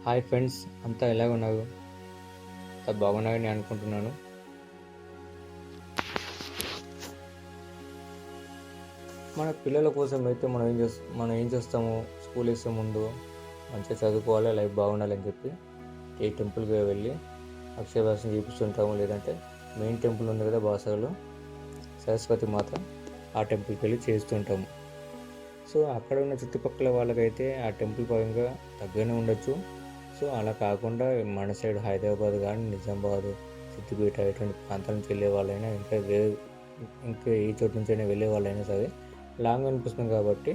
Hi friends, అంతా ఎలాగున్నారు? అంతా బాగున్నారని నేను అనుకుంటున్నాను. మన పిల్లల కోసం అయితే మనం ఏం చేస్తాము? స్కూల్ వేసే ముందు మంచిగా చదువుకోవాలి, లైఫ్ బాగుండాలని చెప్పి ఏ టెంపుల్కి వెళ్ళి అక్షరాభ్యాసం చేపిస్తుంటాము. లేదంటే మెయిన్ టెంపుల్ ఉంది కదా బాసగలో, సరస్వతి మాత, ఆ టెంపుల్కి వెళ్ళి చేస్తుంటాము. సో అక్కడ ఉన్న చుట్టుపక్కల వాళ్ళకైతే ఆ టెంపుల్ పరంగా తగ్గనే ఉండొచ్చు. సో అలా కాకుండా మన సైడ్ హైదరాబాద్ కానీ, నిజామాబాద్, సిద్దిపేట ఇటువంటి ప్రాంతాల నుంచి వెళ్ళే వాళ్ళైనా, ఇంకా ఏ చోటు నుంచైనా వెళ్ళే వాళ్ళైనా సరే లాంగ్ అనిపిస్తుంది కాబట్టి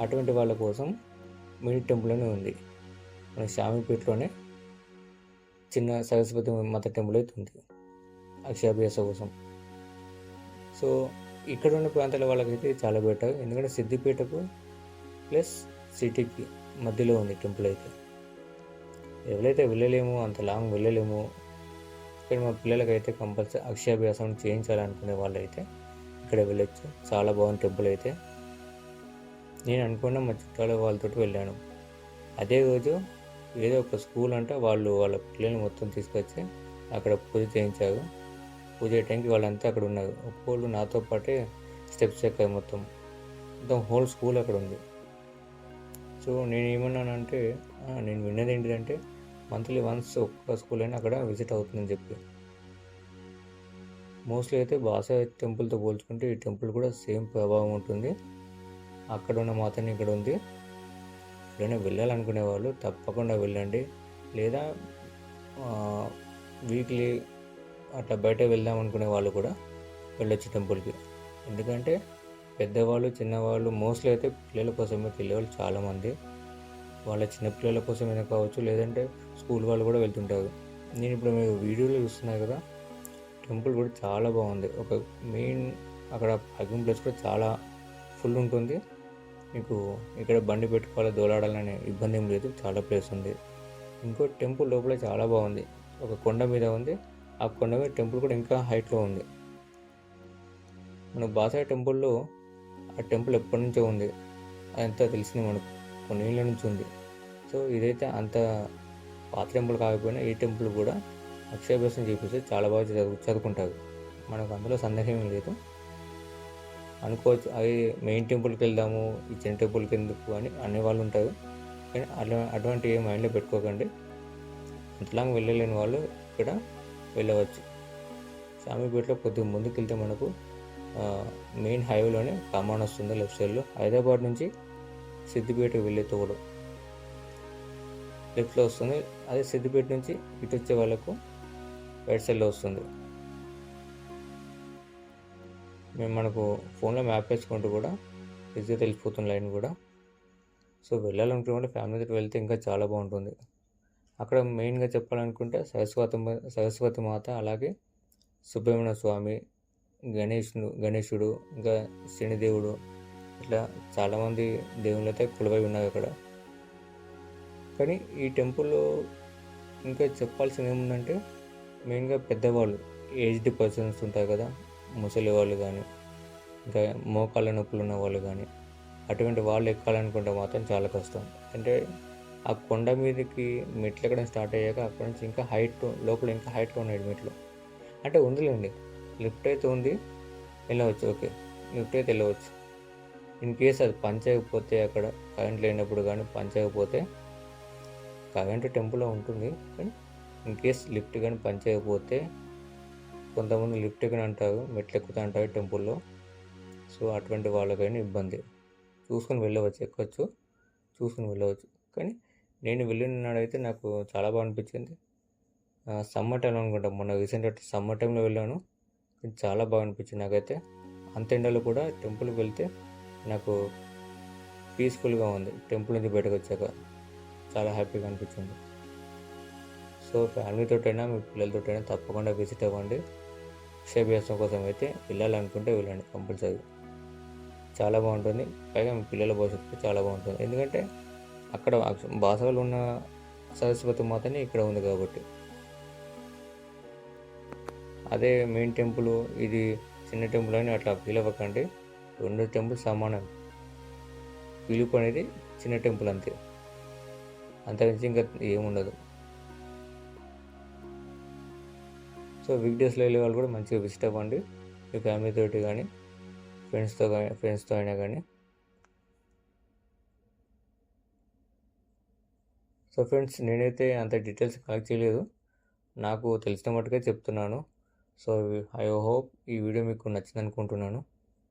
అటువంటి వాళ్ళ కోసం మినీ టెంపుల్ అని ఉంది. మన శామీపేటలోనే చిన్న సరస్వతి మాత టెంపుల్ అయితే ఉంది అక్షరాభ్యాస కోసం. సో ఇక్కడ ఉన్న ప్రాంతాల వాళ్ళకైతే చాలా బెటర్, ఎందుకంటే సిద్దిపేటకు ప్లస్ సిటీకి మధ్యలో ఉంది టెంపుల్ అయితే. ఎవరైతే వెళ్ళలేము, అంత లాంగ్ వెళ్ళలేము, ఇక్కడ మా పిల్లలకైతే కంపల్సరీ అక్షరాభ్యాసం చేయించాలనుకునే వాళ్ళు అయితే ఇక్కడ వెళ్ళొచ్చు. చాలా బాగుంది టెంపుల్ అయితే. నేను అనుకున్న మా చుట్టాల వాళ్ళతో వెళ్ళాను. అదే రోజు ఏదో ఒక స్కూల్ అంటే వాళ్ళ పిల్లల్ని మొత్తం తీసుకొచ్చి అక్కడ పూజ చేయించారు. పూజ చేయడానికి వాళ్ళంతా అక్కడ ఉన్నారు. ఒక్కోళ్ళు నాతో పాటే స్టెప్స్ ఎక్కారు. మొత్తం హోల్ స్కూల్ అక్కడ ఉంది. సో నేను ఏమన్నానంటే, నేను విన్నది ఏంటిదంటే మంత్లీ వన్స్ ఒక్క స్కూల్ అయినా అక్కడ విజిట్ అవుతుందని చెప్పి. మోస్ట్లీ అయితే బాస టెంపుల్తో పోల్చుకుంటే ఈ టెంపుల్ కూడా సేమ్ ప్రభావం ఉంటుంది. అక్కడ ఉన్న మాత్రమే ఇక్కడ ఉంది. ఎప్పుడైనా వెళ్ళాలనుకునే వాళ్ళు తప్పకుండా వెళ్ళండి. లేదా వీక్లీ అట్లా బయట వెళ్దాం అనుకునే వాళ్ళు కూడా వెళ్ళొచ్చు టెంపుల్కి. ఎందుకంటే పెద్దవాళ్ళు, చిన్నవాళ్ళు, మోస్ట్లీ అయితే పిల్లల కోసమే వెళ్ళేవాళ్ళు చాలామంది. వాళ్ళ చిన్నపిల్లల కోసమైనా కావచ్చు, లేదంటే స్కూల్ వాళ్ళు కూడా వెళ్తుంటారు. నేను ఇప్పుడు మీరు వీడియోలో చూస్తున్నారు కదా, టెంపుల్ కూడా చాలా బాగుంది. ఒక మెయిన్ అక్కడ పార్కింగ్ ప్లేస్ కూడా చాలా ఫుల్ ఉంటుంది. మీకు ఇక్కడ బండి పెట్టుకోవాలి, దోలాడాలనే ఇబ్బంది ఏం లేదు, చాలా ప్లేస్ ఉంది. ఇంకో టెంపుల్ లోపల చాలా బాగుంది, ఒక కొండ మీద ఉంది. ఆ కొండ మీద టెంపుల్ కూడా ఇంకా హైట్లో ఉంది. మన బాసర టెంపుల్లో ఆ టెంపుల్ ఎప్పటి నుంచో ఉంది, అదంతా తెలిసింది మనకు, కొన్ని ఏళ్ళ నుంచి ఉంది. సో ఇదైతే అంత పాత టెంపుల్ కాకపోయినా ఈ టెంపుల్ కూడా అక్షరాభ్యాసం చేపిస్తే చాలా బాగా చదువుకుంటారు. మనకు అందులో సందేహం లేదు. అనుకోవచ్చు అవి మెయిన్ టెంపుల్కి వెళ్దాము, ఈ చిన్న టెంపుల్కి ఎందుకు అని అనేవాళ్ళు ఉంటారు. కానీ అటువంటి ఏ మైండ్లో పెట్టుకోకండి. అంతలాగా వెళ్ళలేని వాళ్ళు ఇక్కడ వెళ్ళవచ్చు. శామీపేటలో కొద్దిగా ముందుకు వెళ్తే మనకు మెయిన్ హైవేలోనే కమాన్ వస్తుంది. లెఫ్ట్ సైడ్లో హైదరాబాద్ నుంచి సిద్దిపేటకు వెళ్ళే తోడు లెఫ్ట్లో వస్తుంది. అదే సిద్దిపేట నుంచి ఇటు వచ్చే వాళ్ళకు రైట్ సైడ్లో వస్తుంది. మనకు ఫోన్లో మ్యాప్ వేసుకుంటూ కూడా ఈజీగా తెలిసిపోతుంది లైన్ కూడా. సో వెళ్ళాలనుకుంటే ఫ్యామిలీతో వెళ్తే ఇంకా చాలా బాగుంటుంది. అక్కడ మెయిన్గా చెప్పాలనుకుంటే సరస్వతి మాత, అలాగే సుబ్రహ్మణ్య స్వామి, గణేశుడు, ఇంకా శనిదేవుడు, ఇట్లా చాలామంది దేవుళ్ళు అయితే కొలువై ఉన్నారు అక్కడ. కానీ ఈ టెంపుల్లో ఇంకా చెప్పాల్సింది ఏముందంటే, మెయిన్గా పెద్దవాళ్ళు, ఏజ్డ్ పర్సన్స్ ఉంటారు కదా, ముసలి వాళ్ళు కానీ, ఇంకా మోకాళ్ళ నొప్పులు ఉన్న వాళ్ళు కానీ, అటువంటి వాళ్ళు ఎక్కాలనుకుంటే మాత్రం చాలా కష్టం. అంటే ఆ కొండ మీదకి మెట్లు ఎక్కడం స్టార్ట్ అయ్యాక అక్కడ నుంచి ఇంకా లోపల ఇంకా హైట్లో ఉన్నాయి మెట్లు. అంటే ఉందిలేండి, లిఫ్ట్ అయితే ఉంది, వెళ్ళవచ్చు. ఓకే, లిఫ్ట్ అయితే వెళ్ళవచ్చు. ఇన్ కేస్ అది పనిచేయకపోతే, అక్కడ కరెంట్ లేనప్పుడు కానీ పనిచేయకపోతే, కరెంట్ టెంపుల్లో ఉంటుంది కానీ ఇన్ కేస్ లిఫ్ట్ కానీ పనిచేయకపోతే, కొంతమంది లిఫ్ట్ ఎక్కని అంటారు, మెట్లు ఎక్కుతా అంటారు టెంపుల్లో. సో అటువంటి వాళ్ళకైనా ఇబ్బంది. చూసుకొని వెళ్ళవచ్చు, ఎక్కొచ్చు, చూసుకొని వెళ్ళవచ్చు. కానీ నేను వెళ్ళిన నాడైతే నాకు చాలా బాగా అనిపించింది. సమ్మర్ టైం అనుకుంటాం, మొన్న రీసెంట్గా సమ్మర్ టైంలో వెళ్ళాను. చాలా బాగా అనిపించింది నాకైతే. అంత ఎండలో కూడా టెంపుల్కి వెళ్తే నాకు పీస్ఫుల్గా ఉంది. టెంపుల్ నుంచి బయటకు వచ్చాక చాలా హ్యాపీగా అనిపించింది. సో ఫ్యామిలీతోటైనా మీ పిల్లలతోటైనా తప్పకుండా విజిట్ అవ్వండి. అక్షరాభ్యాసం కోసం అయితే వెళ్ళాలనుకుంటే వెళ్ళండి కంపల్సరీ, చాలా బాగుంటుంది. పైగా మీ పిల్లల భవిష్యత్తు చాలా బాగుంటుంది. ఎందుకంటే అక్కడ బాసవలో ఉన్న సరస్వతి మాతనే ఇక్కడ ఉంది కాబట్టి. అదే మెయిన్ టెంపుల్, ఇది చిన్న టెంపుల్ అని అట్లా ఫీల్ అవ్వకండి. రెండు టెంపుల్ సమానం. పిలుపు అనేది చిన్న టెంపుల్ అంతే. అంతకుమించి ఇంకా ఏముండదు. సో వీక్ డేస్లో వెళ్ళే వాళ్ళు కూడా మంచిగా విజిట్ అవ్వండి, మీ ఫ్యామిలీతోటి కానీ ఫ్రెండ్స్తో అయినా కానీ. సో ఫ్రెండ్స్, నేనైతే అంత డీటెయిల్స్ కలెక్ట్ చేయలేదు, నాకు తెలిసిన మట్టుగా చెప్తున్నాను. సో ఐ హోప్ ఈ వీడియో మీకు నచ్చింది అనుకుంటున్నాను.